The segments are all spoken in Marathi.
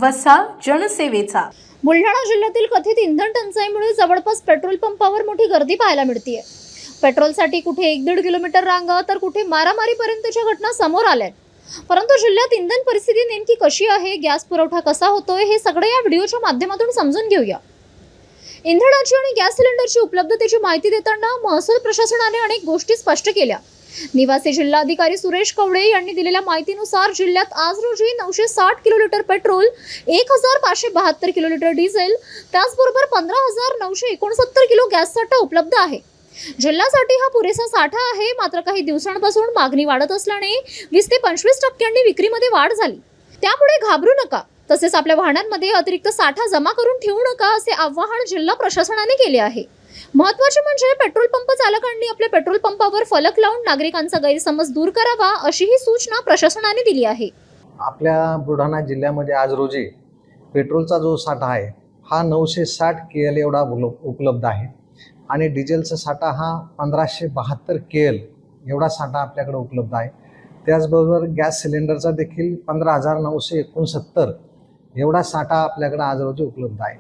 वसा जनसेवेचा। बुलढाणा जिल्ह्यातील कथित इंधन टंचाईमुळे जवळपास पेट्रोल पंपावर मोठी गर्दी पाहायला मिळते। पेट्रोलसाठी कुठे 1-1.5 किलोमीटर रांगा तर कुठे मारामारीपर्यंतच्या घटना समोर आल्या। परंतु जिल्ह्यात इंधन परिस्थिती नेमकी कशी आहे, गॅस पुरवठा कसा होतोय, हे सगळे या व्हिडिओच्या माध्यमातून समजून घेऊया। इंधनाची आणि गॅस सिलेंडरची उपलब्धतेची माहिती देताना महसूल प्रशासनाने अनेक गोष्टी स्पष्ट केल्या। निवासी जिल्हाधिकारी सुरेश कवडे यांनी दिलेल्या माहितीनुसार जिल्ह्यात आज रोजी 960 किलोलिटर पेट्रोल, 1572 किलोलिटर डिझेल, त्याचबरोबर 15,969 किलो गॅस साठा उपलब्ध आहे। जिल्ह्यासाठी हा पुरेसा साठा आहे, मात्र काही दिवसांपासून मागणी वाढत असल्याने 20 ते 25% विक्रीमध्ये वाढ झाली। त्यामुळे घाबरू नका, तसेच आपल्या वाहनांमध्ये अतिरिक्त साठा जमा करून ठेवू नका, असे आवाहन जिल्हा प्रशासनाने केले आहे। महत्त्वाचे म्हणजे पेट्रोल पंप चालकांनी आपल्या पेट्रोल पंपावर फलक लावून नागरिकांचा गैरसमज दूर करावा, अशी ही सूचना प्रशासनाने दिली आहे। आपल्या बुलढाणा जिल्ह्यामध्ये आज रोजी पेट्रोलचा जो साठा आहे हा 960 KL एवढा उपलब्ध आहे आणि डिझेलचा साठा हा 1572 KL एवढा साठा आपल्याकडे उपलब्ध आहे। त्याचबरोबर गॅस सिलेंडरचा देखील 15,969 एवढा साठा आपल्याकडे आज रोजी उपलब्ध आहे।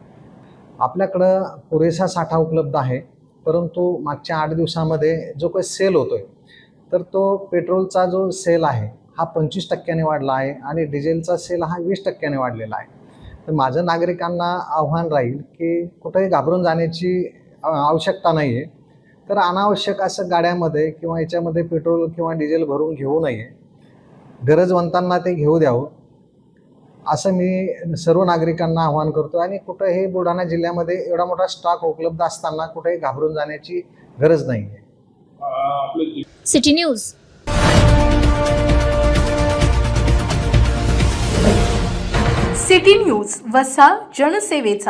आपल्याकडं पुरेसा साठा उपलब्ध आहे, परंतु मागच्या 8 दिवसामध्ये जो काही सेल होतोय तर तो पेट्रोलचा जो सेल आहे हा 25% वाढला आहे आणि डिझेलचा सेल हा 20% वाढलेला आहे। तर माझं नागरिकांना आव्हान राहील की कुठेही घाबरून जाण्याची आवश्यकता नाही आहे। तर अनावश्यक असं गाड्यामध्ये किंवा याच्यामध्ये पेट्रोल किंवा डिझेल भरून घेऊ नये, गरजवंतांना ते घेऊ द्यावं असं मी सर्व नागरिकांना आवाहन करतो। आणि कुठेही बुलढाणा जिल्ह्यामध्ये एवढा मोठा स्टॉक उपलब्ध असताना कुठेही घाबरून जाण्याची गरज नाही आहे। City news. सिटी न्यूज वसा जनसेवेचा।